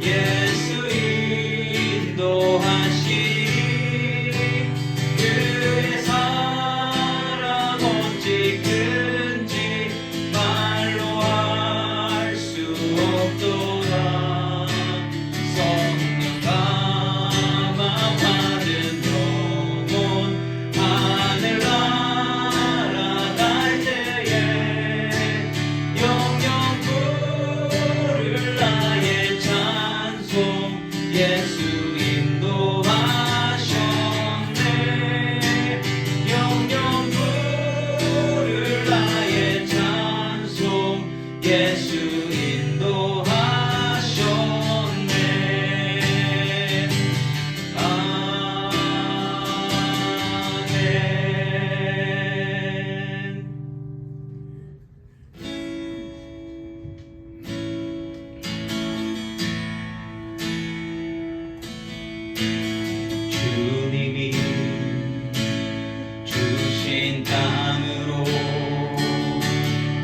예수 인도하시니 그의 사랑 어찌 큰지 말로 할 수 없도다. 성령 감화받은 영혼 하늘 날아갈 때에 영영 부를 나의 찬송. 예수 인도하셨네. 영영 부를 나의 찬송. 예수 인도하셨네. 아멘. 주님이 주신 땅으로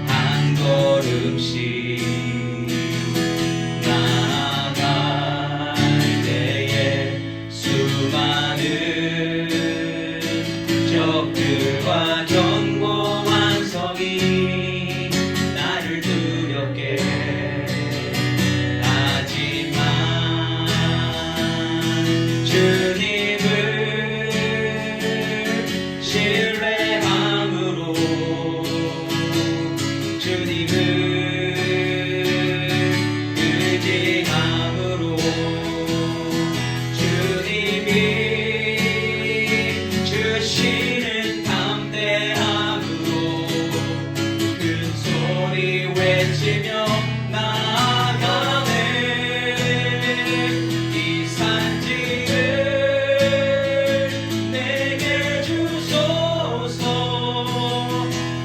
한 걸음씩 나아갈 때에 수많은 적들과 견고한 성이 나를 두렵게 하지만 주님을 신뢰함으로 주님을 의지함으로 주님이 주시는 담대함으로 큰 소리 외치며 나아가네. 이 산지를 내게 주소서.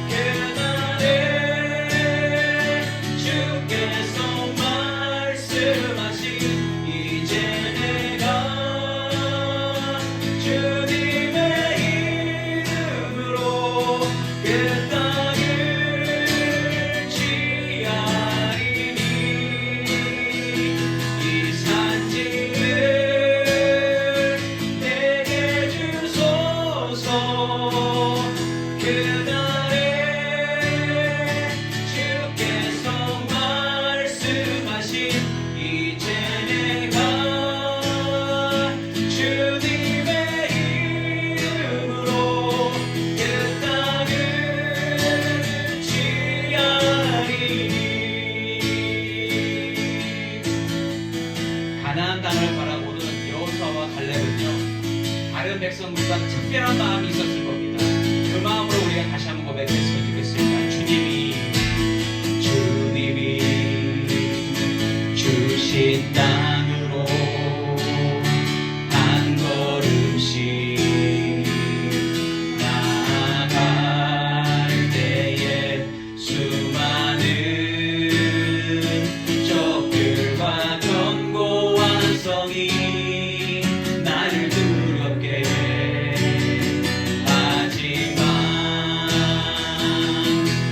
그날에 주께서 말씀하신 이제 내가 주님의 이름으로 그 땅을 취하리니. 이 산지를 내게 주소서. 그날에 주께서 말씀하신 이제 내가 주님의 이름으로 그 땅을 취하리니. 가나안 땅을 바라보는 여호수아와 갈렙은요, 다른 백성들과 특별한 마음이 있었을 겁니다. 그 마음으로 우리가 다시 한번 고백했으면 좋겠습니다. 주님이 주신 땅으로 한 걸음씩 나아갈 때에 수많은 적들과 견고한 성이 나를 두렵게 하지만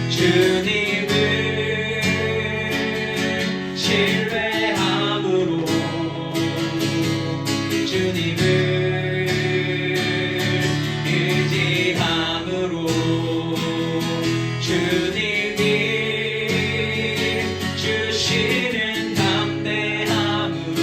주님을 신뢰함으로 주님을 의지함으로 주님이 주시는 담대함으로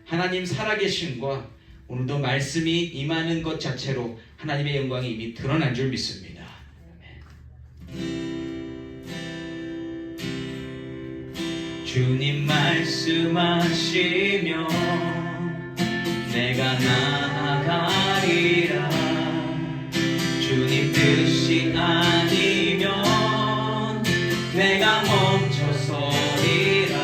하나님 살아계심과 오늘도 말씀이 임하는 것 자체로 하나님의 영광이 이미 드러난 줄 믿습니다. 주님 말씀하시며 내가 나아가리라. 주님 뜻이 아니면 내가 멈춰서리라.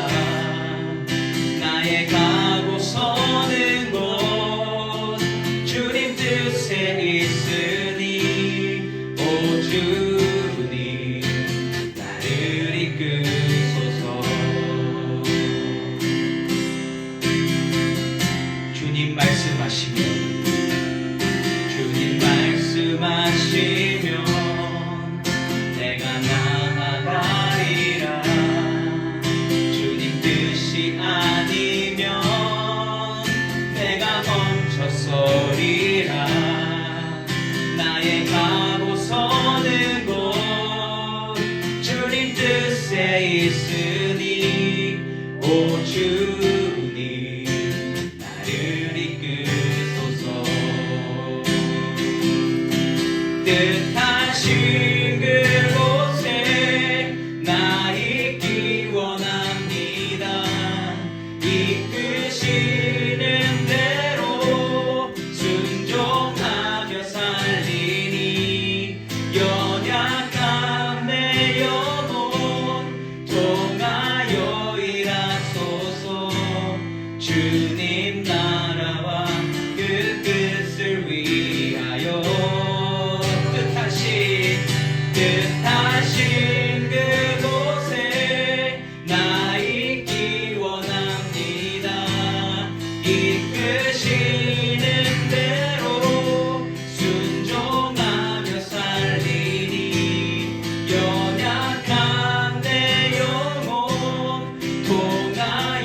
나의 가고 서는 곳 주님 뜻에 있으니 오 주님 나를 이끄소서. 주님 말씀하시면 내가 나아가리라. 주님 뜻이 아니면 내가 멈춰서리라. 나의 가고 서는 곳 주님 뜻에 있으니 오 주님 나를 이끄소서. 뜻하신 그곳에 나 있기 원합니다. 이끄시는 대로 순종하며 살리니 연약한 내 영혼 통하여 일하소서. 주님 나라와 그 뜻을 위하여 뜻하신 그곳에 나 있기 원합니다. 이끄시는 대로 순종하며 살리니 연약한 내 영혼 통하여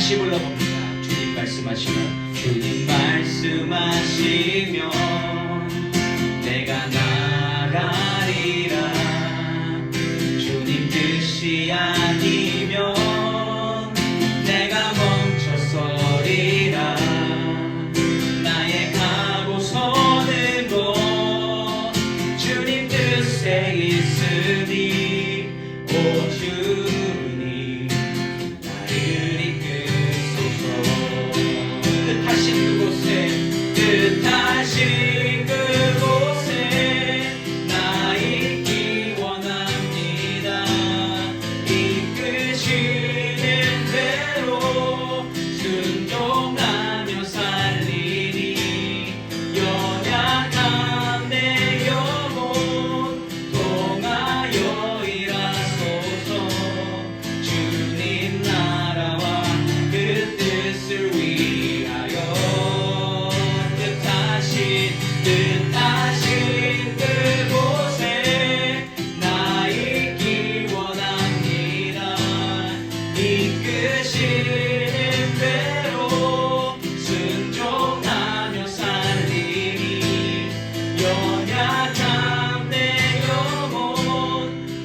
다시 불러봅니다. 주님 말씀하시면 주님 말씀하시면 내가 나가리라. 주님 뜻이 아니면 내가 멈춰서리라. 나의 가고 서는 곳 주님 뜻에 있으니 오 주님 나를 이끄소서. 뜻하신 그곳에 나 있기 원합니다. 이끄시는 대로 순종하며 살리니 연약한 내 영혼 통하여 일하소서. 주님 나라와 그 뜻을 위하여 뜻하신 그곳에 나 있기 원합니다. 이끄시는 대로 순종하며 살리니 연약한 내 영혼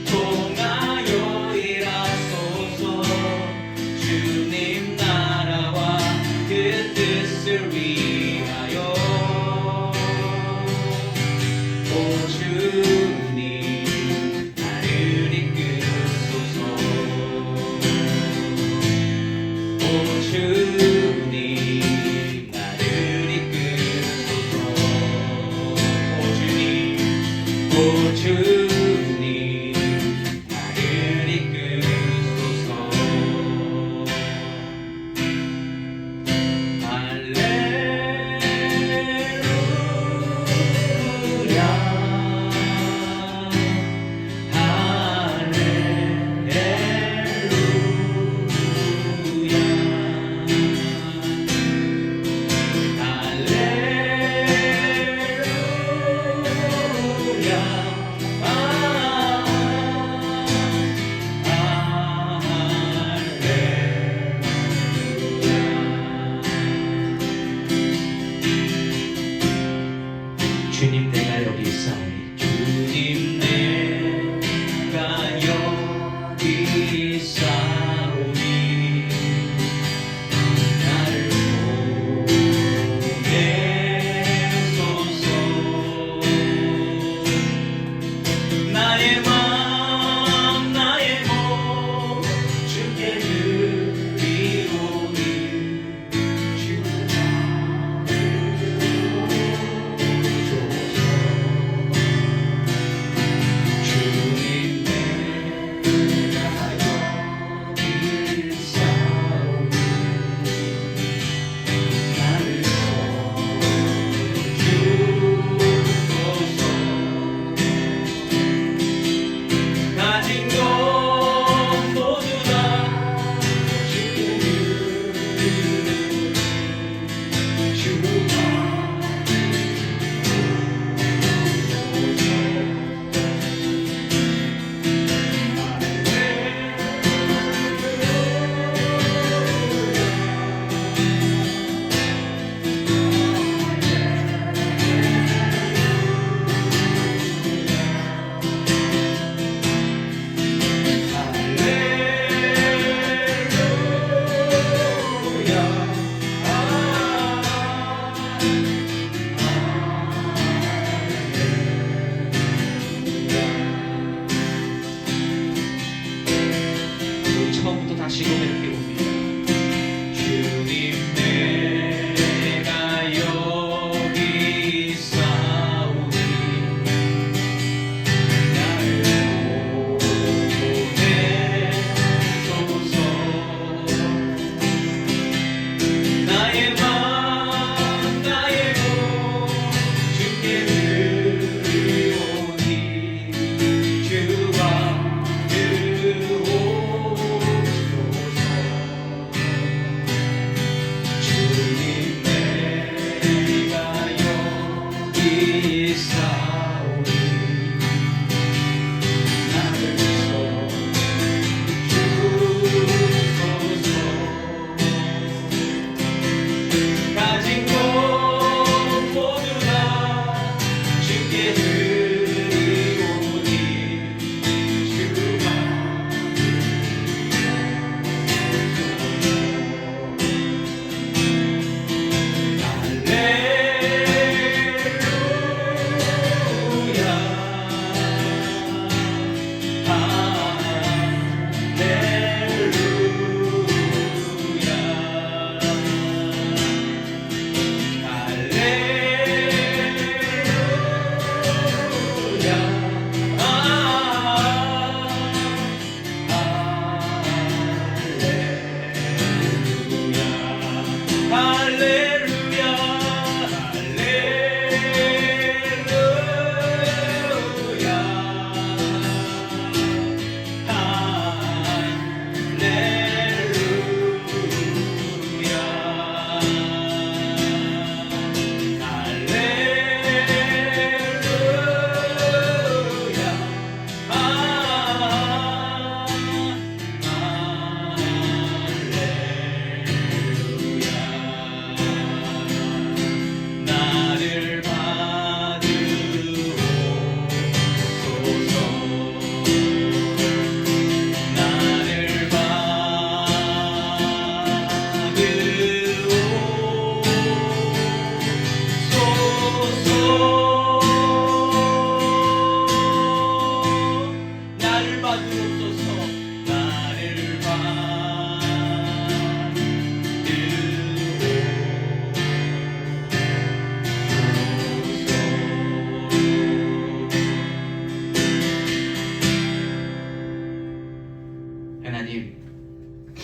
하나님,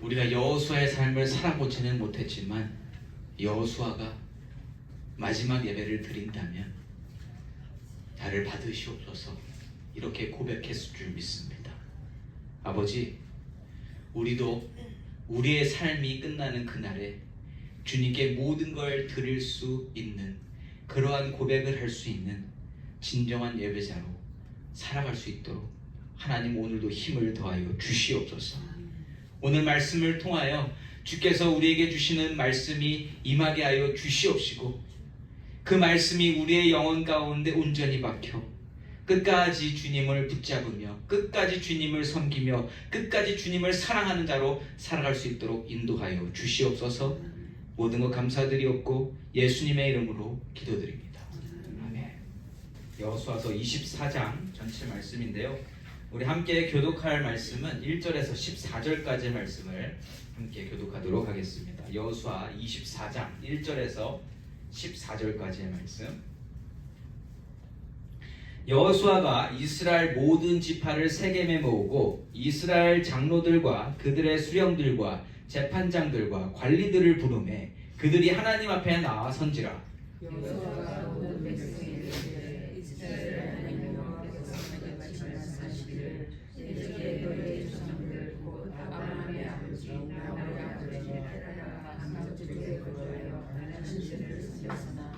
우리가 여호수아의 삶을 살아보지는 못했지만 여호수아가 마지막 예배를 드린다면 나를 받으시옵소서 이렇게 고백했을 줄 믿습니다. 아버지, 우리도 우리의 삶이 끝나는 그날에 주님께 모든 걸 드릴 수 있는 그러한 고백을 할 수 있는 진정한 예배자로 살아갈 수 있도록 하나님 오늘도 힘을 더하여 주시옵소서. 오늘 말씀을 통하여 주께서 우리에게 주시는 말씀이 임하게 하여 주시옵시고 그 말씀이 우리의 영혼 가운데 온전히 박혀 끝까지 주님을 붙잡으며 끝까지 주님을 섬기며 끝까지 주님을 사랑하는 자로 살아갈 수 있도록 인도하여 주시옵소서. 모든 것 감사드리옵고 예수님의 이름으로 기도드립니다. 아멘. 여호수아서 24장 전체 말씀인데요, 우리 함께 교독할 말씀은 1절에서 14절까지의 말씀을 함께 교독하도록 하겠습니다. 여호수아 24장 1절에서 14절까지의 말씀. 여호수아가 이스라엘 모든 지파를 세겜에 모으고 이스라엘 장로들과 그들의 수령들과 재판장들과 관리들을 부르매 그들이 하나님 앞에 나와 선지라. 여호수아가 모든 백성에게 이르되 이스라엘 하나님 여호와께서 너희에게 말씀하시기를 이제 너희의 조상들 곧 아브라함의 아버지 나홀의 아버지 테라가 강적들에 거주하여 다른 신들을 섬겼으나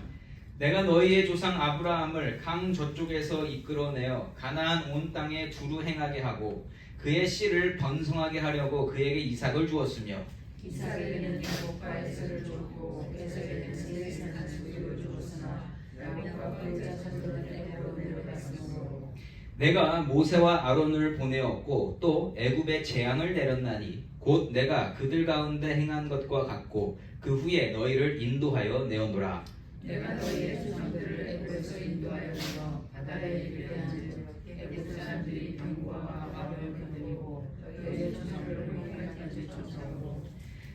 내가 너희의 조상 아브라함을 강 저쪽에서 이끌어내어 가나안 온 땅에 두루 행하게 하고 그의 씨를 번성하게 하려고 그에게 이삭을 주었으며 이삭에게는 야곱과 에서를 주었고 에서에게는 세겜 산지를 주었으나 야곱과 그의 자손들은 애굽으로 내려갔으므로 내가 모세와 아론을 보내었고 또 애굽에 재앙을 내렸나니 곧 내가 그들 가운데 행한 것과 같고 그 후에 너희를 인도하여 내어노라. 내가 너희의 조상들을 애굽에서 인도하여 내어 바다에 이르게 한즉 애굽 사람들이 병과 마병을 견디고 너희의 조상들을 홍해까지 쫓아오고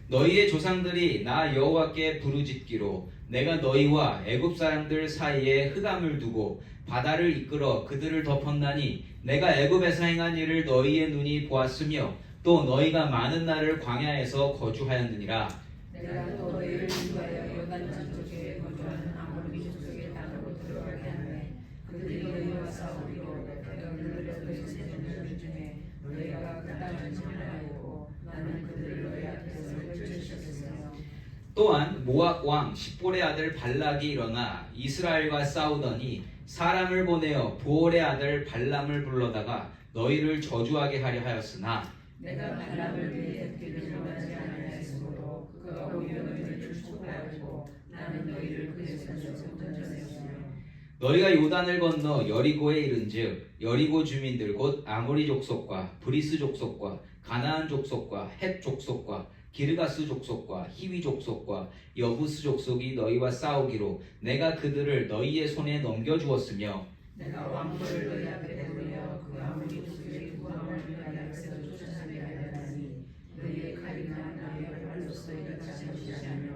너희의 조상들이 나 여호와께 부르짖기로 내가 너희와 애굽 사람들 사이에 흑암을 두고 바다를 이끌어 그들을 덮었나니 내가 애굽에서 행한 일을 너희의 눈이 보았으며 또 너희가 많은 날을 광야에서 거주하였느니라. 내가 또 너희를 인도하여 요단강 쪽에 거주하는 아모리 족속의 땅으로 들어가게 하매 그들이 너희와 싸우리고 너희를 너희 세대들 중에 너희가 그 땅을 점령하였고 나는 그들을 너희 앞에서 펼치셨으며 또한 모압 왕 십볼의 아들 발락이 일어나 이스라엘과 싸우더니 사람을 보내어 부올의 아들 발람을 불러다가 너희를 저주하게 하려 하였으나 내가 발람을 위해 듣기를 원하지 아니하였으므로 그가 오히려 너희를 축복하였고 나는 너희를 그의 손에서 건져냈으며 너희가 요단을 건너 여리고에 이른즉 여리고 주민들 곧 아모리 족속과 브리스 족속과 가나안 족속과 헷 족속과 기르가스 족속과 히위 족속과 여부스 족속이 너희와 싸우기로 내가 그들을 너희의 손에 넘겨주었으며 내가 왕벌을 너희 앞에 부르며 그 아모리 족속의 구함을 위하여 에서 쫓아내게 하였나니 너희의 칼이나 너희의 활로서 이같이 하시하며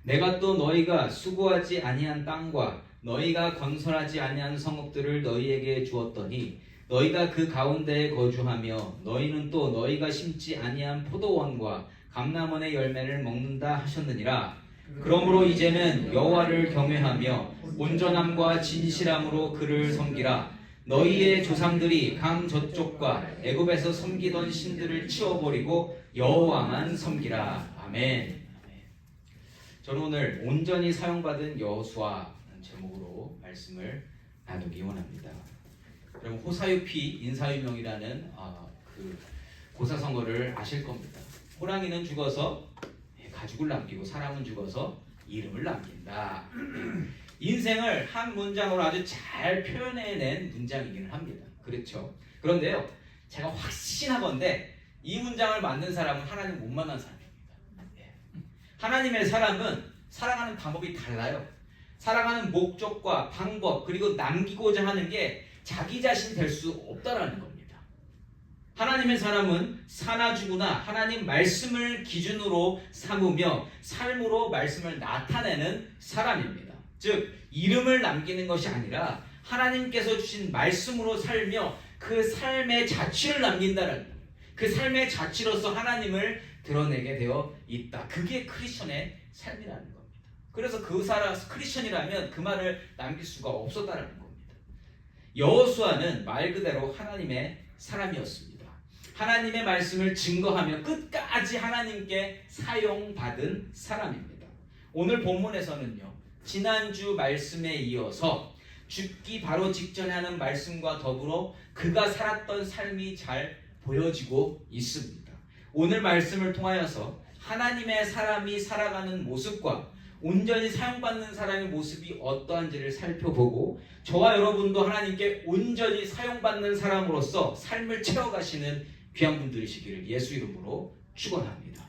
내가 또 너희가 수고하지 아니한 땅과 너희가 건설하지 아니한 성읍들을 너희에게 주었더니 너희가 그 가운데에 거주하며 너희는 또 너희가 심지 아니한 포도원과 감람원의 열매를 먹는다 하셨느니라. 그러므로 이제는 여호와를 경외하며 온전함과 진실함으로 그를 섬기라. 너희의 조상들이 강 저쪽과 애굽에서 섬기던 신들을 치워버리고 여호와만 섬기라. 아멘. 저는 오늘 온전히 사용받은 여호수아라는 제목으로 말씀을 나누기 원합니다. 여러분 호사유피 인사유명이라는 그 고사성어를 아실 겁니다. 호랑이는 죽어서 가죽을 남기고 사람은 죽어서 이름을 남긴다. 인생을 한 문장으로 아주 잘 표현해낸 문장이기는 합니다. 그렇죠? 그런데요, 제가 확신하건대 이 문장을 만든 사람은 하나님 못 만난 사람입니다. 하나님의 사람은 살아가는 방법이 달라요. 살아가는 목적과 방법 그리고 남기고자 하는 게 자기 자신 될 수 없다라는 겁니다. 하나님의 사람은 사나 죽으나 하나님 말씀을 기준으로 삼으며 삶으로 말씀을 나타내는 사람입니다. 즉 이름을 남기는 것이 아니라 하나님께서 주신 말씀으로 살며 그 삶의 자취를 남긴다는 거예요. 그 삶의 자취로서 하나님을 드러내게 되어 있다. 그게 크리스천의 삶이라는 겁니다. 그래서 그 사람 크리스천이라면 그 말을 남길 수가 없었다는 겁니다. 여호수아는 말 그대로 하나님의 사람이었습니다. 하나님의 말씀을 증거하며 끝까지 하나님께 사용받은 사람입니다. 오늘 본문에서는요, 지난주 말씀에 이어서 죽기 바로 직전에 하는 말씀과 더불어 그가 살았던 삶이 잘 보여지고 있습니다. 오늘 말씀을 통하여서 하나님의 사람이 살아가는 모습과 온전히 사용받는 사람의 모습이 어떠한지를 살펴보고 저와 여러분도 하나님께 온전히 사용받는 사람으로서 삶을 채워가시는 귀한 분들이시기를 예수 이름으로 축원합니다.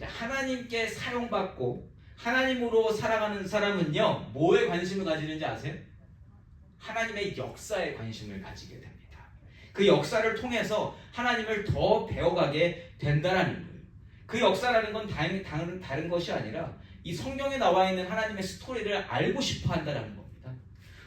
하나님께 사용받고 하나님으로 살아가는 사람은요, 뭐에 관심을 가지는지 아세요? 하나님의 역사에 관심을 가지게 됩니다. 그 역사를 통해서 하나님을 더 배워가게 된다라는 거예요. 그 역사라는 건 다른 것이 아니라 이 성경에 나와 있는 하나님의 스토리를 알고 싶어 한다는 겁니다.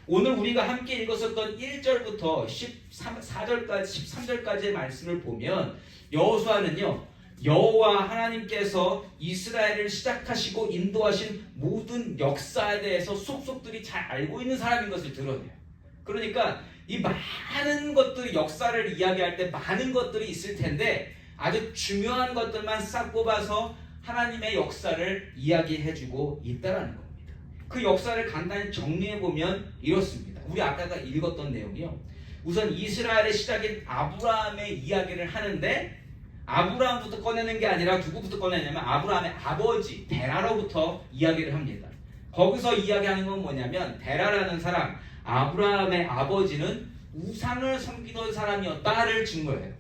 오늘 우리가 함께 읽었었던 1절부터 13절까지의 말씀을 보면 여호수아는요, 여호와 하나님께서 이스라엘을 시작하시고 인도하신 모든 역사에 대해서 속속들이 잘 알고 있는 사람인 것을 드러내요. 그러니까 이 많은 것들이 역사를 이야기할 때 많은 것들이 있을 텐데 아주 중요한 것들만 싹 뽑아서 하나님의 역사를 이야기해주고 있다는 겁니다. 그 역사를 간단히 정리해보면 이렇습니다. 우리 아까 읽었던 내용이요, 우선 이스라엘의 시작인 아브라함의 이야기를 하는데 아브라함부터 꺼내는 게 아니라 누구부터 꺼내냐면 아브라함의 아버지 데라로부터 이야기를 합니다. 거기서 이야기하는 건 뭐냐면 데라라는 사람, 아브라함의 아버지는 우상을 섬기던 사람이었다를 증거해요.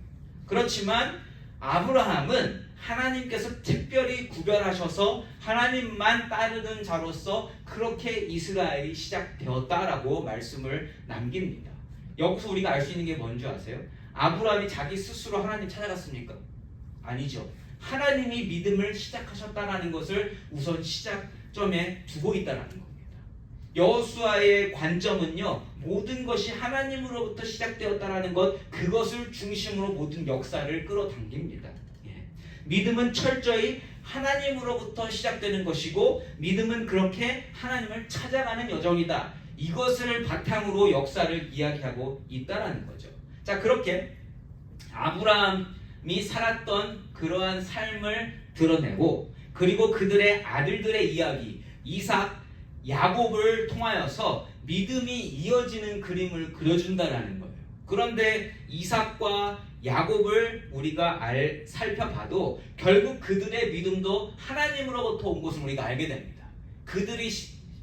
그렇지만 아브라함은 하나님께서 특별히 구별하셔서 하나님만 따르는 자로서 그렇게 이스라엘이 시작되었다라고 말씀을 남깁니다. 여기서 우리가 알 수 있는 게 뭔지 아세요? 아브라함이 자기 스스로 하나님 찾아갔습니까? 아니죠. 하나님이 믿음을 시작하셨다는 것을 우선 시작점에 두고 있다는 겁니다. 여호수아의 관점은요, 모든 것이 하나님으로부터 시작되었다는 것, 그것을 중심으로 모든 역사를 끌어당깁니다. 믿음은 철저히 하나님으로부터 시작되는 것이고 믿음은 그렇게 하나님을 찾아가는 여정이다. 이것을 바탕으로 역사를 이야기하고 있다는 거죠. 자, 그렇게 아브라함이 살았던 그러한 삶을 드러내고 그리고 그들의 아들들의 이야기, 이삭, 야곱을 통하여서 믿음이 이어지는 그림을 그려준다라는 거예요. 그런데 이삭과 야곱을 우리가 살펴봐도 결국 그들의 믿음도 하나님으로부터 온 것을 우리가 알게 됩니다. 그들이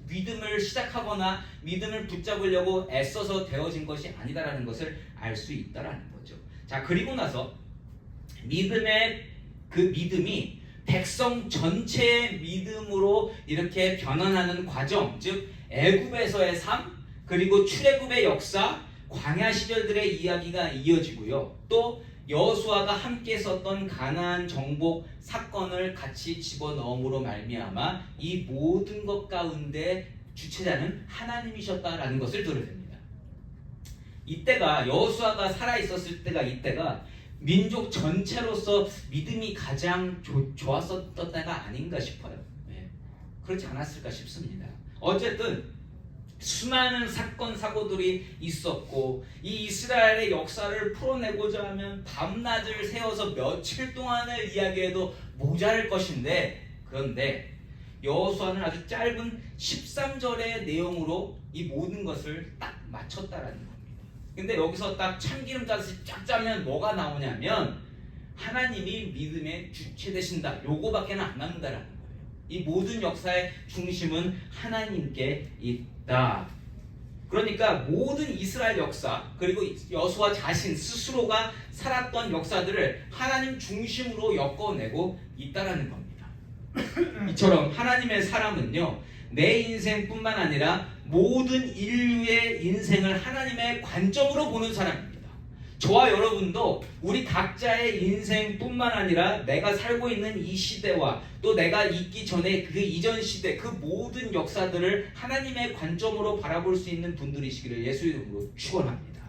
믿음을 시작하거나 믿음을 붙잡으려고 애써서 되어진 것이 아니다라는 것을 알 수 있다라는 거죠. 자, 그리고 나서 그 믿음이 백성 전체의 믿음으로 이렇게 변환하는 과정, 즉 애굽에서의 삶, 그리고 출애굽의 역사, 광야 시절들의 이야기가 이어지고요. 또 여호수아가 함께 썼던 가나안 정복 사건을 같이 집어넣음으로 말미암아 이 모든 것 가운데 주체자는 하나님이셨다라는 것을 드러냅니다. 이때가 여호수아가 살아 있었을 때가 이때가 민족 전체로서 믿음이 가장 좋았었던 때가 아닌가 싶어요. 그렇지 않았을까 싶습니다. 어쨌든 수많은 사건 사고들이 있었고 이 이스라엘의 역사를 풀어내고자 하면 밤낮을 새워서 며칠 동안을 이야기해도 모자랄 것인데, 그런데 여호수아는 아주 짧은 13절의 내용으로 이 모든 것을 딱 맞췄다라는 겁니다. 근데 여기서 딱 참기름 짜듯이 쫙 짜면 뭐가 나오냐면 하나님이 믿음의 주체 되신다, 요거밖에 안 남는다라는 거예요. 이 모든 역사의 중심은 하나님께 있다. 그러니까 모든 이스라엘 역사, 그리고 여호수아 자신 스스로가 살았던 역사들을 하나님 중심으로 엮어내고 있다라는 겁니다. 이처럼 하나님의 사람은요, 내 인생뿐만 아니라 모든 인류의 인생을 하나님의 관점으로 보는 사람입니다. 저와 여러분도 우리 각자의 인생뿐만 아니라 내가 살고 있는 이 시대와 또 내가 있기 전에 그 이전 시대, 그 모든 역사들을 하나님의 관점으로 바라볼 수 있는 분들이시기를 예수 이름으로 축원합니다.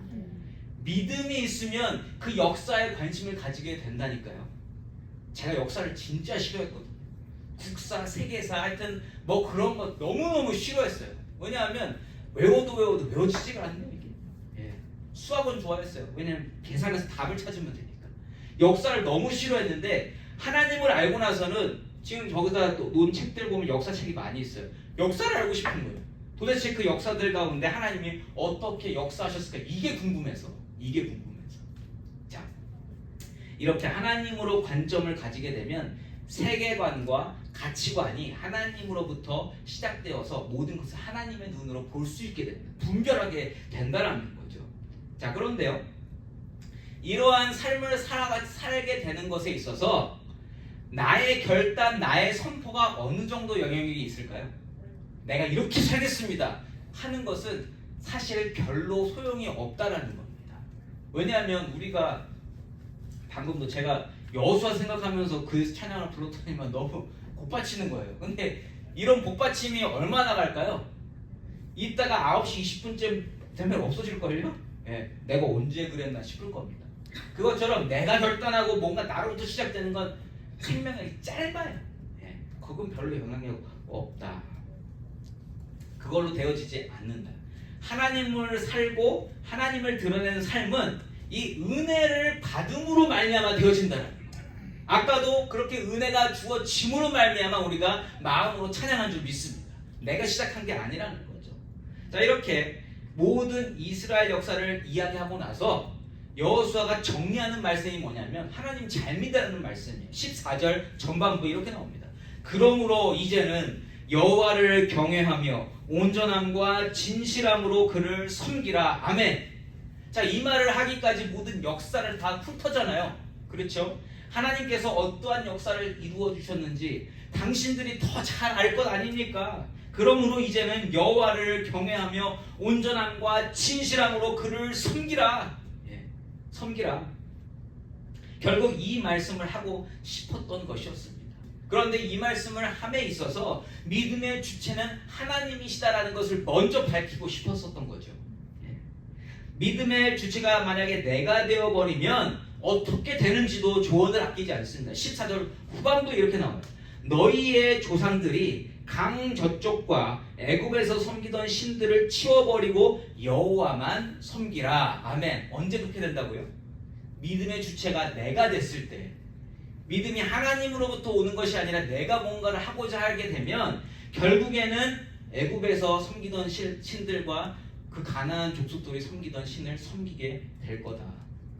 믿음이 있으면 그 역사에 관심을 가지게 된다니까요. 제가 역사를 진짜 싫어했거든요. 국사, 세계사 하여튼 뭐 그런 거 너무너무 싫어했어요. 왜냐하면 외워도 외워지지가 않네요 이게. 예. 수학은 좋아했어요. 왜냐하면 계산해서 답을 찾으면 되니까. 역사를 너무 싫어했는데 하나님을 알고 나서는 지금 저기다 놓은 책들 보면 역사책이 많이 있어요. 역사를 알고 싶은 거예요. 도대체 그 역사들 가운데 하나님이 어떻게 역사하셨을까? 이게 궁금해서. 자, 이렇게 하나님으로 관점을 가지게 되면 세계관과 가치관이 하나님으로부터 시작되어서 모든 것을 하나님의 눈으로 볼 수 있게 됩니다. 분별하게 된다는 거죠. 자, 그런데요, 이러한 삶을 살게 되는 것에 있어서 나의 결단, 나의 선포가 어느 정도 영향력이 있을까요? 내가 이렇게 살겠습니다 하는 것은 사실 별로 소용이 없다라는 겁니다. 왜냐하면 우리가 방금도 제가 여호수아 생각하면서 그 찬양을 불렀더니만 너무 복받치는 거예요. 근데 이런 복받침이 얼마나 갈까요? 이따가 9시 20분쯤 되면 없어질걸요? 예, 내가 언제 그랬나 싶을 겁니다. 그것처럼 내가 결단하고 뭔가 나로부터 시작되는 건 생명이 짧아요. 예, 그건 별로 영향력 없다. 그걸로 되어지지 않는다. 하나님을 살고 하나님을 드러내는 삶은 이 은혜를 받음으로 말미암아 되어진다는 거예요. 아까도 그렇게 은혜가 주어짐으로 말미암아 우리가 마음으로 찬양한 줄 믿습니다. 내가 시작한 게 아니라는 거죠. 자, 이렇게 모든 이스라엘 역사를 이야기하고 나서 여호수아가 정리하는 말씀이 뭐냐면 하나님 잘 믿으라는 말씀이에요. 14절 전반부 이렇게 나옵니다. 그러므로 이제는 여호와를 경외하며 온전함과 진실함으로 그를 섬기라. 아멘. 자, 이 말을 하기까지 모든 역사를 다 훑어잖아요. 그렇죠? 하나님께서 어떠한 역사를 이루어 주셨는지 당신들이 더 잘 알 것 아닙니까? 그러므로 이제는 여호와를 경외하며 온전함과 진실함으로 그를 섬기라. 예, 섬기라. 결국 이 말씀을 하고 싶었던 것이었습니다. 그런데 이 말씀을 함에 있어서 믿음의 주체는 하나님이시다라는 것을 먼저 밝히고 싶었었던 거죠. 예. 믿음의 주체가 만약에 내가 되어버리면 어떻게 되는지도 조언을 아끼지 않습니다. 14절 후반부 이렇게 나와요. 너희의 조상들이 강 저쪽과 애굽에서 섬기던 신들을 치워버리고 여호와만 섬기라. 아멘. 언제 그렇게 된다고요? 믿음의 주체가 내가 됐을 때, 믿음이 하나님으로부터 오는 것이 아니라 내가 뭔가를 하고자 하게 되면 결국에는 애굽에서 섬기던 신들과 그 가나안 족속들이 섬기던 신을 섬기게 될 거다.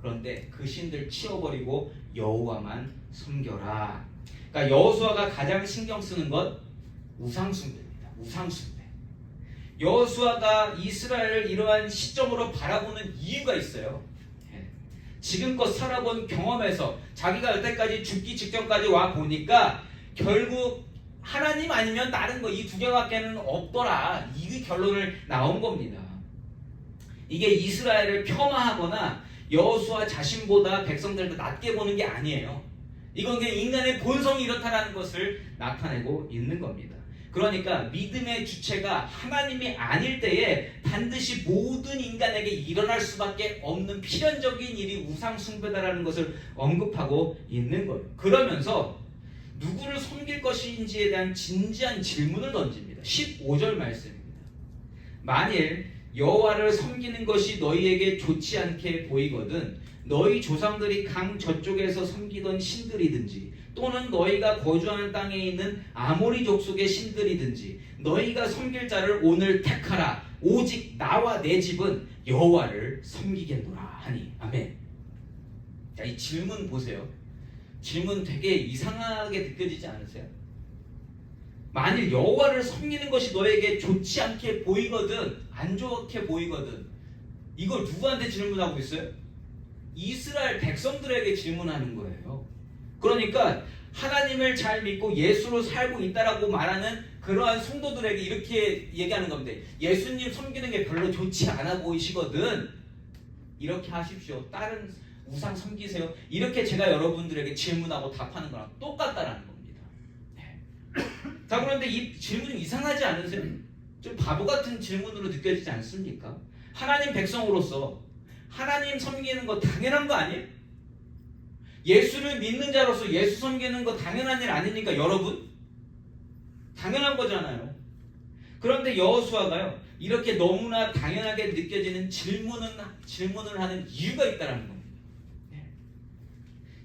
그런데 그 신들 치워버리고 여호와만 섬겨라. 그러니까 여호수아가 가장 신경 쓰는 것 우상숭배입니다. 우상숭배. 여호수아가 이스라엘을 이러한 시점으로 바라보는 이유가 있어요. 지금껏 살아본 경험에서 자기가 여태까지 죽기 직전까지 와 보니까 결국 하나님 아니면 다른 거 이 두 개밖에는 없더라. 이 결론을 나온 겁니다. 이게 이스라엘을 폄하하거나 여호수아 자신보다 백성들을 낮게 보는 게 아니에요. 이건 그냥 인간의 본성이 이렇다라는 것을 나타내고 있는 겁니다. 그러니까 믿음의 주체가 하나님이 아닐 때에 반드시 모든 인간에게 일어날 수밖에 없는 필연적인 일이 우상숭배다라는 것을 언급하고 있는 거예요. 그러면서 누구를 섬길 것인지에 대한 진지한 질문을 던집니다. 15절 말씀입니다. 만일 여호와를 섬기는 것이 너희에게 좋지 않게 보이거든 너희 조상들이 강 저쪽에서 섬기던 신들이든지 또는 너희가 거주하는 땅에 있는 아모리 족속의 신들이든지 너희가 섬길 자를 오늘 택하라. 오직 나와 내 집은 여호와를 섬기겠노라 하니. 아멘. 자, 이 질문 보세요. 질문 되게 이상하게 느껴지지 않으세요? 만일 여호와를 섬기는 것이 너에게 좋지 않게 보이거든, 안 좋게 보이거든, 이걸 누구한테 질문하고 있어요? 이스라엘 백성들에게 질문하는 거예요. 그러니까 하나님을 잘 믿고 예수로 살고 있다라고 말하는 그러한 성도들에게 이렇게 얘기하는 겁니다. 예수님 섬기는 게 별로 좋지 않아 보이시거든 이렇게 하십시오. 다른 우상 섬기세요. 이렇게 제가 여러분들에게 질문하고 답하는 거랑 똑같다라는 겁니다. 네. 자, 그런데 이 질문이 이상하지 않으세요? 좀 바보 같은 질문으로 느껴지지 않습니까? 하나님 백성으로서 하나님 섬기는 거 당연한 거 아니에요? 예수를 믿는 자로서 예수 섬기는 거 당연한 일 아닙니까 여러분? 당연한 거잖아요. 그런데 여호수아가요 이렇게 너무나 당연하게 느껴지는 질문을 하는 이유가 있다는 겁니다.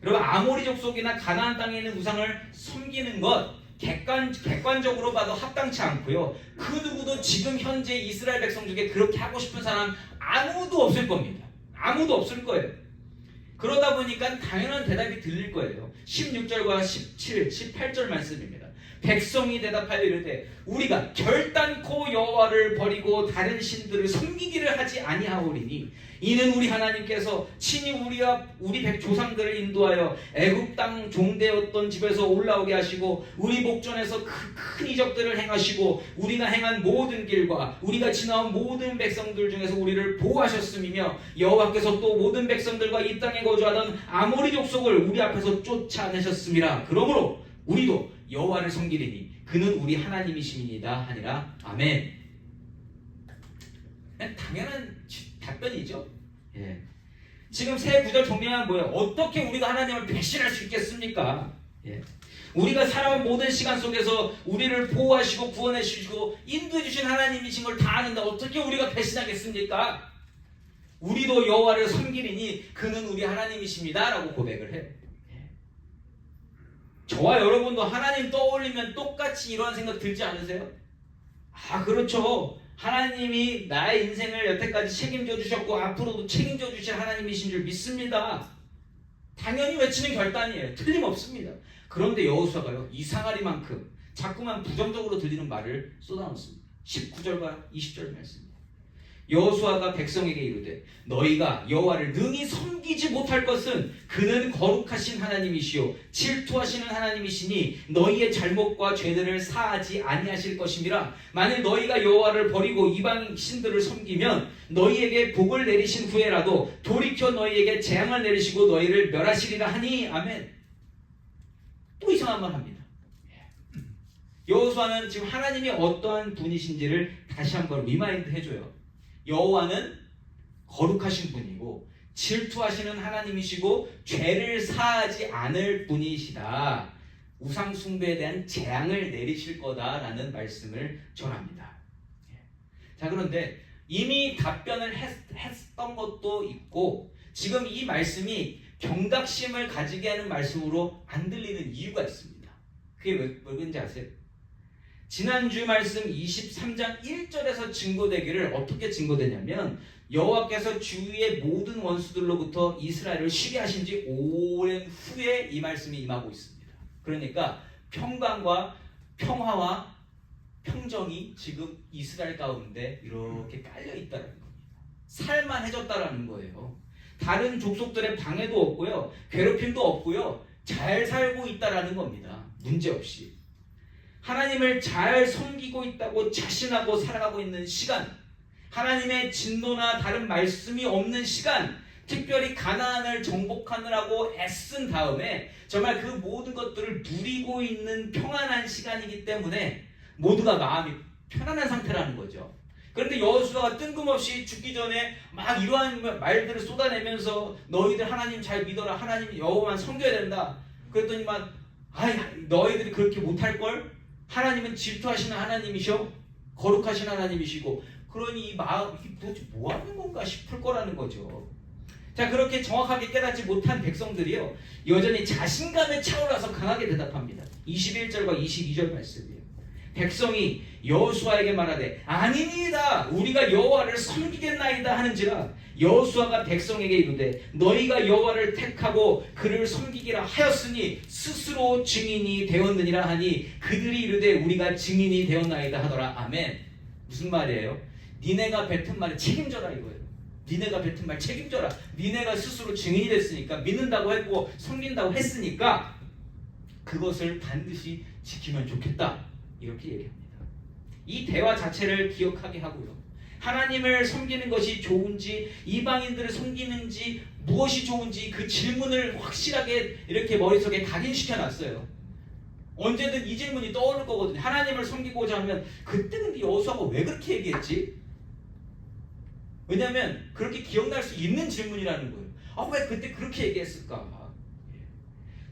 여러분 아모리 족속이나 가나안 땅에 있는 우상을 섬기는 것 객관적으로 봐도 합당치 않고요. 그 누구도 지금 현재 이스라엘 백성 중에 그렇게 하고 싶은 사람 아무도 없을 겁니다. 아무도 없을 거예요. 그러다 보니까 당연한 대답이 들릴 거예요. 16절과 17, 18절 말씀입니다. 백성이 대답하여 이르되 우리가 결단코 여호와를 버리고 다른 신들을 섬기기를 하지 아니하오리니 이는 우리 하나님께서 친히 우리와 우리 조상들을 인도하여 애굽 땅 종되었던 집에서 올라오게 하시고 우리 목전에서 큰 이적들을 행하시고 우리가 행한 모든 길과 우리가 지나온 모든 백성들 중에서 우리를 보호하셨음이며 여호와께서 또 모든 백성들과 이 땅에 거주하던 아모리 족속을 우리 앞에서 쫓아내셨음이라. 그러므로 우리도 여호와를 섬기리니 그는 우리 하나님이심이니이다 하니라. 아멘. 당연한 답변이죠. 예. 지금 새 구절 정리하면 뭐예요? 어떻게 우리가 하나님을 배신할 수 있겠습니까? 예. 우리가 살아온 모든 시간 속에서 우리를 보호하시고 구원해 주시고 인도해 주신 하나님이신 걸 다 아는데 어떻게 우리가 배신하겠습니까? 우리도 여호와를 섬기리니 그는 우리 하나님이십니다 라고 고백을 해요. 저와 여러분도 하나님 떠올리면 똑같이 이러한 생각 들지 않으세요? 아 그렇죠. 하나님이 나의 인생을 여태까지 책임져 주셨고 앞으로도 책임져 주실 하나님이신 줄 믿습니다. 당연히 외치는 결단이에요. 틀림없습니다. 그런데 여호수아가요 이상하리만큼 자꾸만 부정적으로 들리는 말을 쏟아놓습니다. 19절과 20절 말씀입니다. 여호수아가 백성에게 이르되 너희가 여호와를 능히 섬기지 못할 것은 그는 거룩하신 하나님이시요 질투하시는 하나님이시니 너희의 잘못과 죄들을 사하지 아니하실 것임이라. 만일 너희가 여호와를 버리고 이방 신들을 섬기면 너희에게 복을 내리신 후에라도 돌이켜 너희에게 재앙을 내리시고 너희를 멸하시리라 하니. 아멘. 또 이상한 말 합니다. 여호수아는 지금 하나님이 어떠한 분이신지를 다시 한번 리마인드 해줘요. 여호와는 거룩하신 분이고 질투하시는 하나님이시고 죄를 사하지 않을 분이시다. 우상 숭배에 대한 재앙을 내리실 거다라는 말씀을 전합니다. 자 그런데 이미 답변을 했던 것도 있고 지금 이 말씀이 경각심을 가지게 하는 말씀으로 안 들리는 이유가 있습니다. 그게 왜 그런지 아세요? 지난주 말씀 23장 1절에서 증거되기를 어떻게 증거되냐면 여호와께서 주위의 모든 원수들로부터 이스라엘을 쉬게 하신 지 오랜 후에 이 말씀이 임하고 있습니다. 그러니까 평강과 평화와 평정이 지금 이스라엘 가운데 이렇게 깔려 있다는 겁니다. 살만해졌다는 거예요. 다른 족속들의 방해도 없고요. 괴롭힘도 없고요. 잘 살고 있다는 겁니다. 문제없이. 하나님을 잘 섬기고 있다고 자신하고 살아가고 있는 시간, 하나님의 진노나 다른 말씀이 없는 시간, 특별히 가나안을 정복하느라고 애쓴 다음에 정말 그 모든 것들을 누리고 있는 평안한 시간이기 때문에 모두가 마음이 편안한 상태라는 거죠. 그런데 여호수아가 뜬금없이 죽기 전에 막 이러한 말들을 쏟아내면서 너희들 하나님 잘 믿어라, 하나님 여호와만 섬겨야 된다. 그랬더니만 너희들이 그렇게 못할걸? 하나님은 질투하시는 하나님이셔, 거룩하신 하나님이시고, 그러니 이 마음 이게 도대체 뭐 하는 건가 싶을 거라는 거죠. 자 그렇게 정확하게 깨닫지 못한 백성들이요 여전히 자신감에 차올라서 강하게 대답합니다. 21절과 22절 말씀이에요. 백성이 여호수아에게 말하되 아니니이다 우리가 여호와를 섬기겠나이다 하는지라. 여호수아가 백성에게 이르되 너희가 여호와를 택하고 그를 섬기기라 하였으니 스스로 증인이 되었느니라 하니 그들이 이르되 우리가 증인이 되었나이다 하더라. 아멘. 무슨 말이에요? 니네가 뱉은 말에 책임져라 이거예요. 니네가 뱉은 말 책임져라. 니네가 스스로 증인이 됐으니까, 믿는다고 했고 섬긴다고 했으니까 그것을 반드시 지키면 좋겠다 이렇게 얘기합니다. 이 대화 자체를 기억하게 하고요, 하나님을 섬기는 것이 좋은지 이방인들을 섬기는지 무엇이 좋은지 그 질문을 확실하게 이렇게 머릿속에 각인시켜 놨어요. 언제든 이 질문이 떠오를 거거든요. 하나님을 섬기고자 하면 그때 근데 여호수아가 왜 그렇게 얘기했지? 왜냐하면 그렇게 기억날 수 있는 질문이라는 거예요. 왜 그때 그렇게 얘기했을까?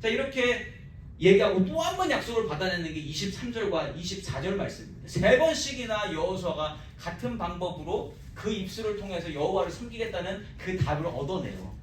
자, 이렇게 얘기하고 또 한 번 약속을 받아내는 게 23절과 24절 말씀입니다. 3번씩이나 여호수아가 같은 방법으로 그 입술을 통해서 여호와를 섬기겠다는 그 답을 얻어내요.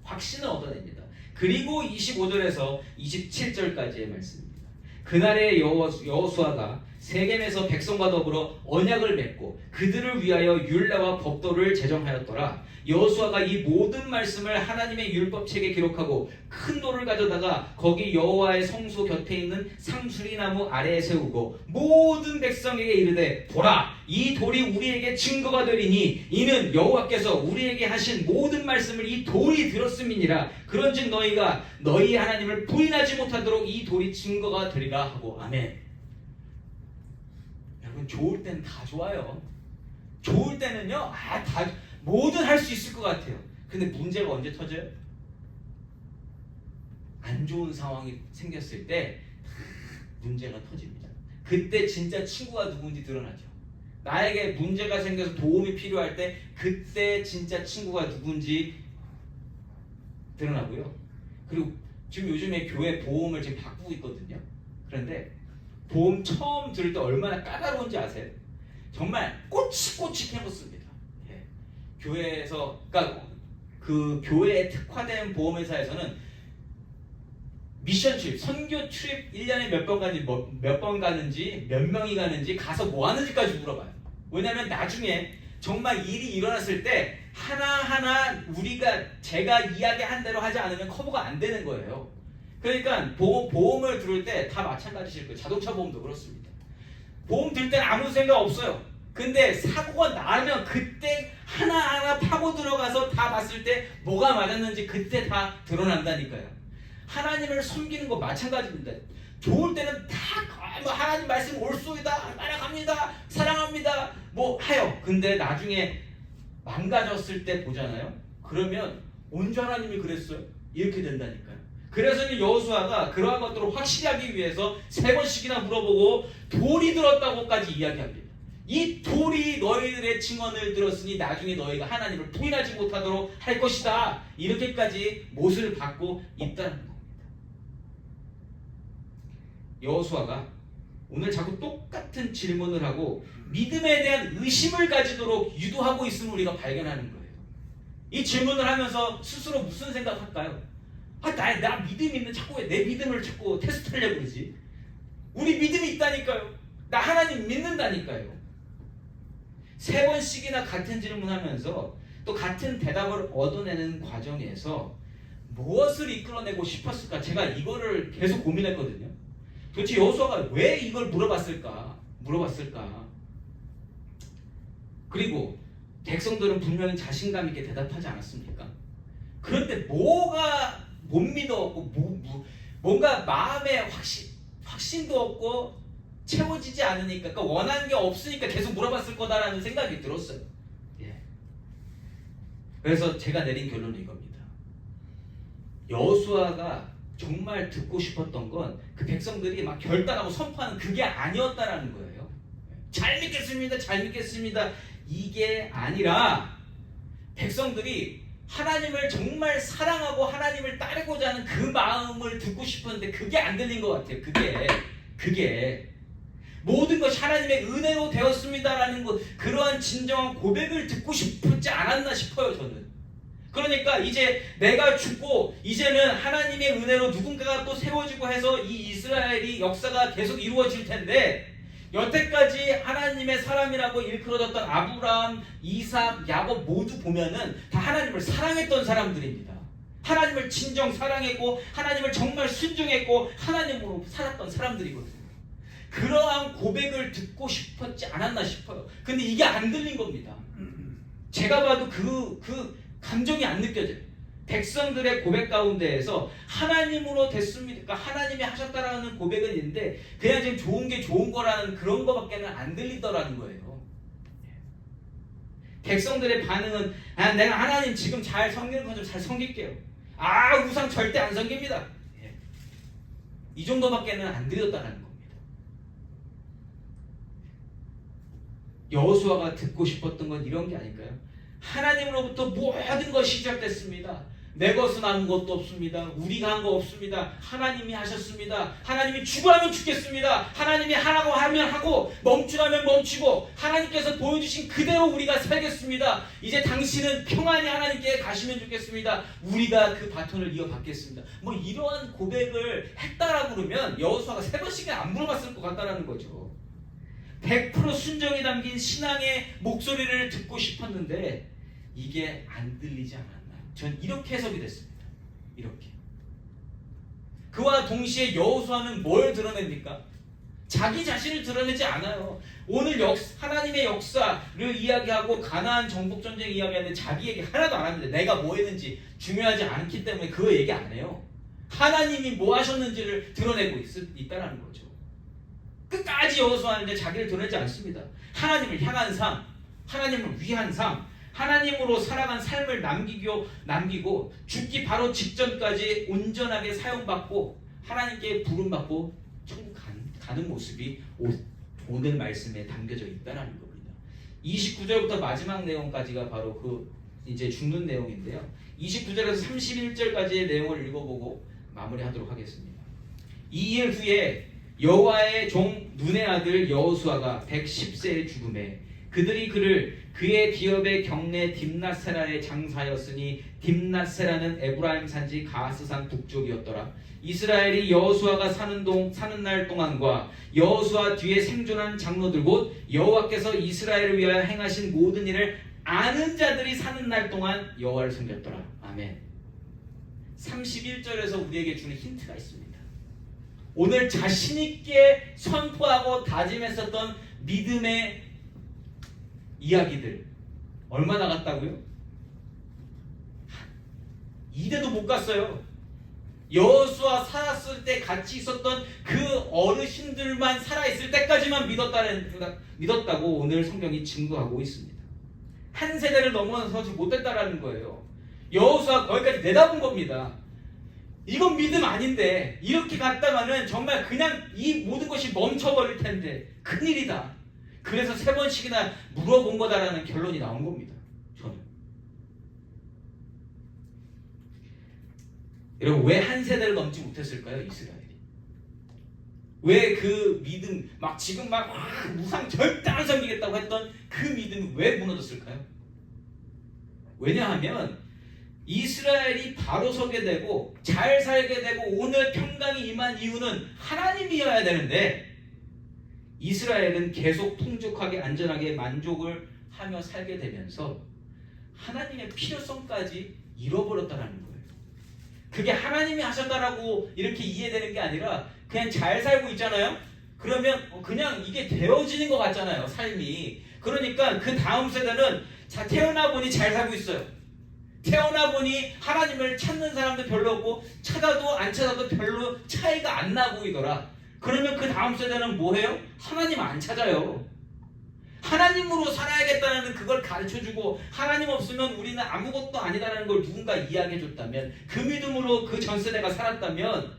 확신을 얻어냅니다. 그리고 25절에서 27절까지의 말씀입니다. 그날에 여호수아가 세겜에서 백성과 더불어 언약을 맺고 그들을 위하여 율례와 법도를 제정하였더라. 여호수아가 이 모든 말씀을 하나님의 율법책에 기록하고 큰 돌을 가져다가 거기 여호와의 성소 곁에 있는 상수리나무 아래에 세우고 모든 백성에게 이르되 보라, 이 돌이 우리에게 증거가 되리니 이는 여호와께서 우리에게 하신 모든 말씀을 이 돌이 들었음이니라. 그런즉 너희가 너희 하나님을 부인하지 못하도록 이 돌이 증거가 되리라 하고. 아멘. 여러분, 좋을 때는 다 좋아요. 좋을 때는요, 다 뭐든 할 수 있을 것 같아요. 근데 문제가 언제 터져요? 안 좋은 상황이 생겼을 때 문제가 터집니다. 그때 진짜 친구가 누군지 드러나죠. 나에게 문제가 생겨서 도움이 필요할 때 그때 진짜 친구가 누군지 드러나고요. 그리고 지금 요즘에 교회 보험을 지금 바꾸고 있거든요. 그런데 보험 처음 들을 때 얼마나 까다로운지 아세요? 정말 꼬치꼬치 해봤습니다. 교회에서, 그러니까 그 교회에 특화된 보험회사에서는 미션 출입, 선교 출입 1년에 몇 번 가는지 몇 명이 가는지 가서 뭐 하는지까지 물어봐요. 왜냐하면 나중에 정말 일이 일어났을 때 하나하나 제가 이야기한 대로 하지 않으면 커버가 안 되는 거예요. 그러니까 보험을 들을 때 다 마찬가지실 거예요. 자동차 보험도 그렇습니다. 보험 들 때는 아무 생각 없어요. 근데 사고가 나면 그때 하나하나 파고 들어가서 다 봤을 때 뭐가 맞았는지 그때 다 드러난다니까요. 하나님을 섬기는 거 마찬가지입니다. 좋을 때는 다 하나님 말씀 옳소이다, 따라갑니다, 사랑합니다, 뭐 하요. 근데 나중에 망가졌을 때 보잖아요. 그러면 언제 하나님이 그랬어요? 이렇게 된다니까요. 그래서 여호수아가 그러한 것들을 확실히 하기 위해서 3번씩이나 물어보고 돌이 들었다고까지 이야기합니다. 이 돌이 너희들의 증언을 들었으니 나중에 너희가 하나님을 부인하지 못하도록 할 것이다. 이렇게까지 못을 받고 있다는 겁니다. 여호수아가 오늘 자꾸 똑같은 질문을 하고 믿음에 대한 의심을 가지도록 유도하고 있음을 우리가 발견하는 거예요. 이 질문을 하면서 스스로 무슨 생각할까요? 나 믿음이 있는데 자꾸 왜 내 믿음을 자꾸 테스트하려고 그러지? 우리 믿음이 있다니까요. 나 하나님 믿는다니까요. 3번씩이나 같은 질문하면서 또 같은 대답을 얻어내는 과정에서 무엇을 이끌어내고 싶었을까? 제가 이거를 계속 고민했거든요. 도대체 여호수아가 왜 이걸 물어봤을까? 그리고 백성들은 분명히 자신감 있게 대답하지 않았습니까? 그런데 뭐가 못 믿어왔고 뭔가 마음에 확신도 없고 채워지지 않으니까, 그러니까 원하는 게 없으니까 계속 물어봤을 거다라는 생각이 들었어요. 그래서 제가 내린 결론은 이겁니다. 여호수아가 정말 듣고 싶었던 건 그 백성들이 막 결단하고 선포하는 그게 아니었다라는 거예요. 잘 믿겠습니다. 이게 아니라 백성들이 하나님을 정말 사랑하고 하나님을 따르고자 하는 그 마음을 듣고 싶었는데 그게 안 들린 것 같아요. 그게 모든 것이 하나님의 은혜로 되었습니다라는 것, 그러한 진정한 고백을 듣고 싶지 않았나 싶어요. 저는. 그러니까 이제 내가 죽고 이제는 하나님의 은혜로 누군가가 또 세워지고 해서 이 이스라엘이 역사가 계속 이루어질 텐데, 여태까지 하나님의 사람이라고 일컬어졌던 아브라함, 이삭, 야곱 모두 보면은 다 하나님을 사랑했던 사람들입니다. 하나님을 진정 사랑했고 하나님을 정말 순종했고 하나님으로 살았던 사람들이거든요. 그러한 고백을 듣고 싶었지 않았나 싶어요. 근데 이게 안 들린 겁니다. 제가 봐도 그 감정이 안 느껴져요. 백성들의 고백 가운데에서 하나님으로 됐습니다, 그러니까 하나님이 하셨다라는 고백은 있는데 그냥 지금 좋은 게 좋은 거라는 그런 거밖에는 안 들리더라는 거예요. 백성들의 반응은 내가 하나님 지금 잘 섬기는 건 좀 잘 섬길게요. 우상 절대 안 섬깁니다. 이 정도밖에는 안 들렸다는 겁니다. 여호수아가 듣고 싶었던 건 이런 게 아닐까요? 하나님으로부터 모든 것이 시작됐습니다. 내 것은 아무것도 없습니다. 우리가 한 거 없습니다. 하나님이 하셨습니다. 하나님이 주라면 주겠습니다. 하나님이 하라고 하면 하고 멈추라면 멈추고 하나님께서 보여주신 그대로 우리가 살겠습니다. 이제 당신은 평안히 하나님께 가시면 좋겠습니다. 우리가 그 바톤을 이어받겠습니다. 뭐 이러한 고백을 했다라고 그러면 여호수아가 3번씩은 안 물어봤을 것 같다라는 거죠. 100% 순정이 담긴 신앙의 목소리를 듣고 싶었는데 이게 안 들리지 않았나요? 전 이렇게 해석이 됐습니다. 이렇게. 그와 동시에 여호수아는 뭘 드러냅니까? 자기 자신을 드러내지 않아요. 오늘 하나님의 역사를 이야기하고 가나안 정복 전쟁 이야기하는데 자기 얘기 하나도 안 합니다. 내가 뭐 했는지 중요하지 않기 때문에 그거 얘기 안 해요. 하나님이 뭐 하셨는지를 드러내고 있다는 거죠. 끝까지 여호수아는 자기를 드러내지 않습니다. 하나님을 향한 삶, 하나님을 위한 삶, 하나님으로 살아간 삶을 남기고 죽기 바로 직전까지 온전하게 사용받고 하나님께 부름받고 천국 가는 모습이 오늘 말씀에 담겨져 있다는 겁니다. 29절부터 마지막 내용까지가 바로 그 이제 죽는 내용인데요. 29절에서 31절까지의 내용을 읽어보고 마무리하도록 하겠습니다. 2일 후에 여호와의 종 눈의 아들 여호수아가 110세에 죽음에 그들이 그의 기업의 경내 딥낫세라에 장사하였으니 딥낫세라는 에브라임 산지 가스산 북쪽이었더라. 이스라엘이 여호수아가 사는 날 동안과 여호수아 뒤에 생존한 장로들 곧 여호와께서 이스라엘을 위하여 행하신 모든 일을 아는 자들이 사는 날 동안 여호와를 섬겼더라. 아멘. 31절에서 우리에게 주는 힌트가 있습니다. 오늘 자신있게 선포하고 다짐했었던 믿음의 이야기들 얼마나 갔다고요? 2대도 못 갔어요. 여호수아 살았을 때 같이 있었던 그 어르신들만 살아있을 때까지만 믿었다고 오늘 성경이 증거하고 있습니다. 한 세대를 넘어서지 못했다라는 거예요. 여호수아 거기까지 내다본 겁니다. 이건 믿음 아닌데 이렇게 갔다가는 정말 그냥 이 모든 것이 멈춰버릴 텐데 큰일이다. 그래서 3번씩이나 물어본 거다라는 결론이 나온 겁니다. 저는. 여러분 왜 한 세대를 넘지 못했을까요? 이스라엘이. 왜 그 믿음 지금 우상 절대 안 섬기겠다고 했던 그 믿음이 왜 무너졌을까요? 왜냐하면 이스라엘이 바로 서게 되고 잘 살게 되고 오늘 평강이 임한 이유는 하나님이어야 되는데 이스라엘은 계속 풍족하게 안전하게 만족을 하며 살게 되면서 하나님의 필요성까지 잃어버렸다는 거예요. 그게 하나님이 하셨다라고 이렇게 이해되는 게 아니라 그냥 잘 살고 있잖아요. 그러면 그냥 이게 되어지는 것 같잖아요. 삶이. 그러니까 그 다음 세대는 태어나 보니 잘 살고 있어요. 태어나 보니 하나님을 찾는 사람도 별로 없고 찾아도 안 찾아도 별로 차이가 안 나 보이더라. 그러면 그 다음 세대는 뭐 해요? 하나님 안 찾아요. 하나님으로 살아야겠다는 그걸 가르쳐주고 하나님 없으면 우리는 아무것도 아니다라는 걸 누군가 이야기해줬다면 그 믿음으로 그 전 세대가 살았다면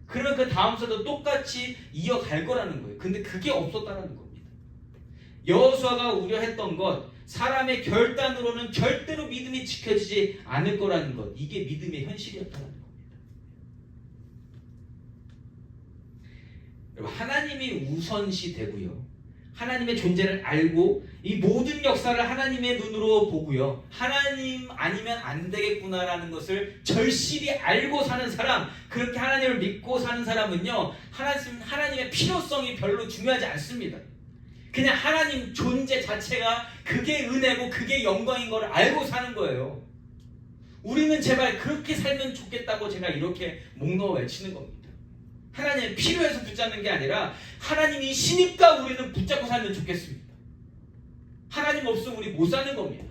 그러면 그 다음 세대도 똑같이 이어갈 거라는 거예요. 근데 그게 없었다는 겁니다. 여호수아가 우려했던 것 사람의 결단으로는 절대로 믿음이 지켜지지 않을 거라는 것 이게 믿음의 현실이었다는 겁니다. 하나님이 우선시 되고요. 하나님의 존재를 알고 이 모든 역사를 하나님의 눈으로 보고요. 하나님 아니면 안 되겠구나라는 것을 절실히 알고 사는 사람, 그렇게 하나님을 믿고 사는 사람은요. 하나님의 필요성이 별로 중요하지 않습니다. 그냥 하나님 존재 자체가 그게 은혜고 그게 영광인 걸 알고 사는 거예요. 우리는 제발 그렇게 살면 좋겠다고 제가 이렇게 목 놓아 외치는 겁니다. 하나님이 필요해서 붙잡는 게 아니라 하나님이 시니까 우리는 붙잡고 살면 좋겠습니다. 하나님 없으면 우리 못 사는 겁니다.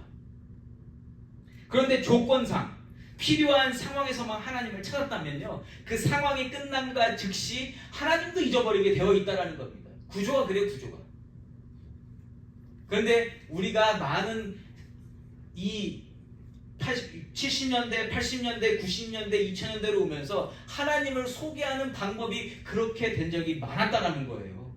그런데 조건상 필요한 상황에서만 하나님을 찾았다면요. 그 상황이 끝남과 즉시 하나님도 잊어버리게 되어 있다는 겁니다. 구조가 그래요. 구조가. 그런데 우리가 많은 이 70년대, 80년대, 90년대, 2000년대로 오면서 하나님을 소개하는 방법이 그렇게 된 적이 많았다는 거예요.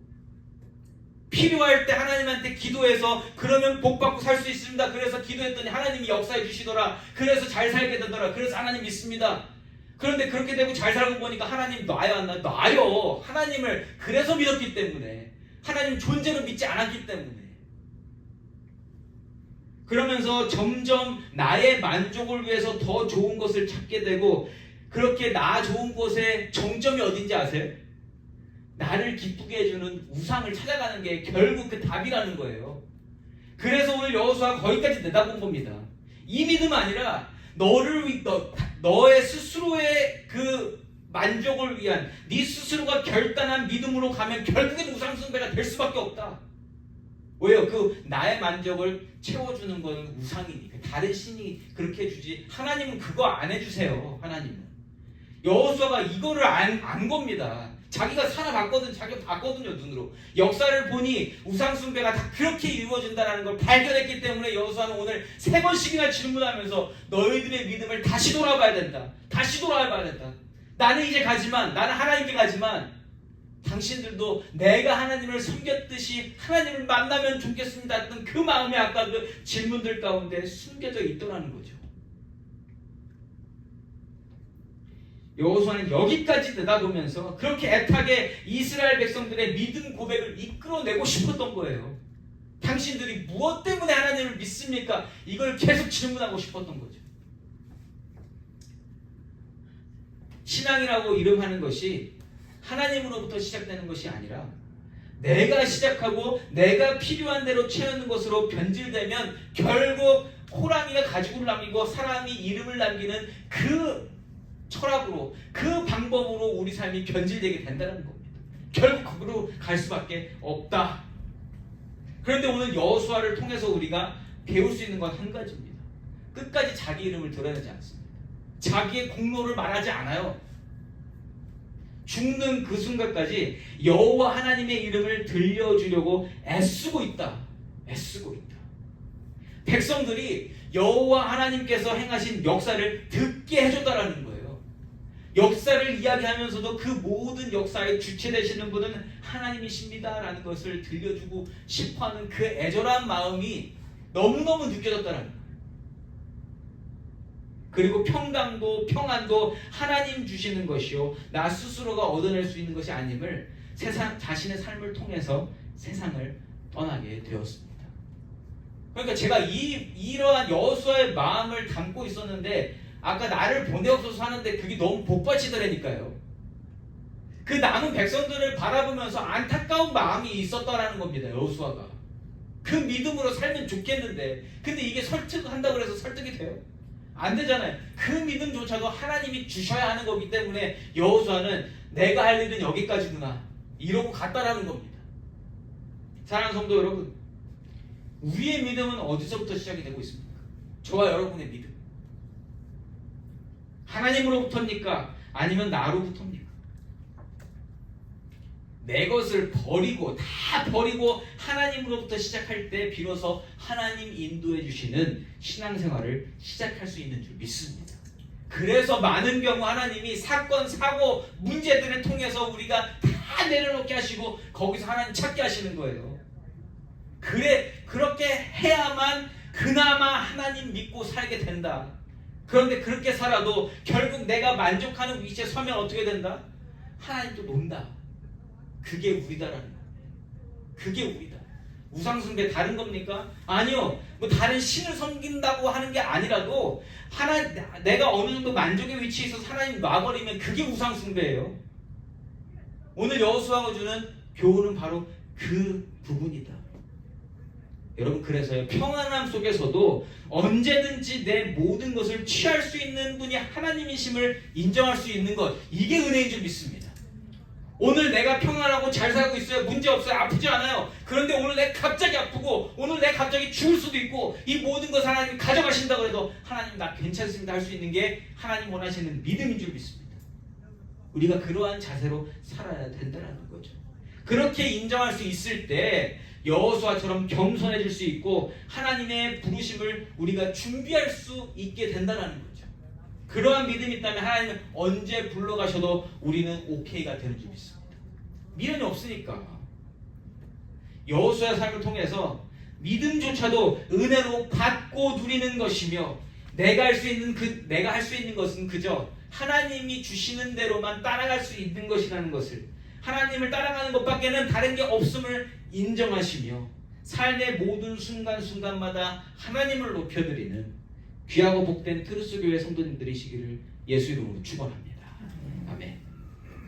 필요할 때 하나님한테 기도해서 그러면 복 받고 살 수 있습니다. 그래서 기도했더니 하나님이 역사해 주시더라. 그래서 잘 살게 되더라. 그래서 하나님 믿습니다. 그런데 그렇게 되고 잘 살고 보니까 하나님 놔요 안 놔요? 놔요. 하나님을 그래서 믿었기 때문에, 하나님 존재로 믿지 않았기 때문에. 그러면서 점점 나의 만족을 위해서 더 좋은 것을 찾게 되고, 그렇게 나 좋은 곳의 정점이 어딘지 아세요? 나를 기쁘게 해주는 우상을 찾아가는 게 결국 그 답이라는 거예요. 그래서 오늘 여호수아가 거기까지 내다본 겁니다. 이 믿음은 아니라 너의 스스로의 그 만족을 위한, 네 스스로가 결단한 믿음으로 가면 결국엔 우상 숭배가 될 수밖에 없다. 왜요? 그 나의 만족을 채워주는 건 우상이니까. 다른 신이 그렇게 해주지 하나님은 그거 안 해주세요. 하나님은. 여호수아가 이거를 안 겁니다. 자기가 살아봤거든, 자기가 봤거든요, 눈으로. 역사를 보니 우상 숭배가 다 그렇게 이루어진다는 걸 발견했기 때문에 여호수아는 오늘 3번씩이나 질문하면서 너희들의 믿음을 다시 돌아봐야 된다. 다시 돌아봐야 된다. 나는 이제 가지만, 나는 하나님께 가지만 당신들도 내가 하나님을 섬겼듯이 하나님을 만나면 좋겠습니다 했던 그 마음이 아까 그 질문들 가운데 숨겨져 있더라는 거죠. 여호수아는 여기까지 내다보면서 그렇게 애타게 이스라엘 백성들의 믿음 고백을 이끌어내고 싶었던 거예요. 당신들이 무엇 때문에 하나님을 믿습니까? 이걸 계속 질문하고 싶었던 거죠. 신앙이라고 이름하는 것이 하나님으로부터 시작되는 것이 아니라 내가 시작하고 내가 필요한 대로 채우는 것으로 변질되면 결국 호랑이가 가죽을 남기고 사람이 이름을 남기는 그 철학으로, 그 방법으로 우리 삶이 변질되게 된다는 겁니다. 결국 거기로 갈 수밖에 없다. 그런데 오늘 여호수아를 통해서 우리가 배울 수 있는 건 한 가지입니다. 끝까지 자기 이름을 드러내지 않습니다. 자기의 공로를 말하지 않아요. 죽는 그 순간까지 여호와 하나님의 이름을 들려주려고 애쓰고 있다. 애쓰고 있다. 백성들이 여호와 하나님께서 행하신 역사를 듣게 해줬다라는 거예요. 역사를 이야기하면서도 그 모든 역사의 주체 되시는 분은 하나님이십니다라는 것을 들려주고 싶어하는 그 애절한 마음이 너무너무 느껴졌다는 거예요. 그리고 평강도 평안도 하나님 주시는 것이요 나 스스로가 얻어낼 수 있는 것이 아님을 자신의 삶을 통해서 세상을 떠나게 되었습니다. 그러니까 제가 이러한 여호수아의 마음을 담고 있었는데 아까 나를 보내옵소서 하는데 그게 너무 복받치더라니까요. 그 남은 백성들을 바라보면서 안타까운 마음이 있었다라는 겁니다. 여호수아가 그 믿음으로 살면 좋겠는데, 근데 이게 설득한다고 해서 설득이 돼요? 안 되잖아요. 그 믿음조차도 하나님이 주셔야 하는 거기 때문에 여호수아는 내가 할 일은 여기까지구나 이러고 갔다라는 겁니다. 사랑하는 성도 여러분, 우리의 믿음은 어디서부터 시작이 되고 있습니까? 저와 여러분의 믿음 하나님으로부터입니까? 아니면 나로부터입니까? 내 것을 버리고 다 버리고 하나님으로부터 시작할 때 비로소 하나님 인도해 주시는 신앙생활을 시작할 수 있는 줄 믿습니다. 그래서 많은 경우 하나님이 사건, 사고, 문제들을 통해서 우리가 다 내려놓게 하시고 거기서 하나님 찾게 하시는 거예요. 그렇게 해야만 그나마 하나님 믿고 살게 된다. 그런데 그렇게 살아도 결국 내가 만족하는 위치에 서면 어떻게 된다? 하나님 또 논다. 그게 우리다라는 거예요. 그게 우리다. 우상숭배 다른 겁니까? 아니요. 뭐 다른 신을 섬긴다고 하는 게 아니라도 내가 어느 정도 만족의 위치에 있어서 하나님 놔버리면 그게 우상숭배예요. 오늘 여호수아가 주는 교훈은 바로 그 부분이다. 여러분, 그래서요, 평안함 속에서도 언제든지 내 모든 것을 취할 수 있는 분이 하나님이심을 인정할 수 있는 것, 이게 은혜인 줄 믿습니다. 오늘 내가 평안하고 잘 살고 있어요. 문제 없어요. 아프지 않아요. 그런데 오늘 내가 갑자기 아프고 오늘 내가 갑자기 죽을 수도 있고 이 모든 것을 하나님이 가져가신다고 해도 하나님 나 괜찮습니다 할 수 있는 게 하나님 원하시는 믿음인 줄 믿습니다. 우리가 그러한 자세로 살아야 된다는 거죠. 그렇게 인정할 수 있을 때 여호수아처럼 겸손해질 수 있고 하나님의 부르심을 우리가 준비할 수 있게 된다는 거죠. 그러한 믿음이 있다면 하나님은 언제 불러가셔도 우리는 오케이가 되는 줄 믿습니다. 미련이 없으니까. 여호수아의 삶을 통해서 믿음조차도 은혜로 받고 누리는 것이며 내가 할 수 있는 것은 그저 하나님이 주시는 대로만 따라갈 수 있는 것이라는 것을, 하나님을 따라가는 것밖에는 다른 게 없음을 인정하시며 삶의 모든 순간순간마다 하나님을 높여드리는 귀하고 복된 트루스 교회 성도님들이시기를 예수 이름으로 축원합니다.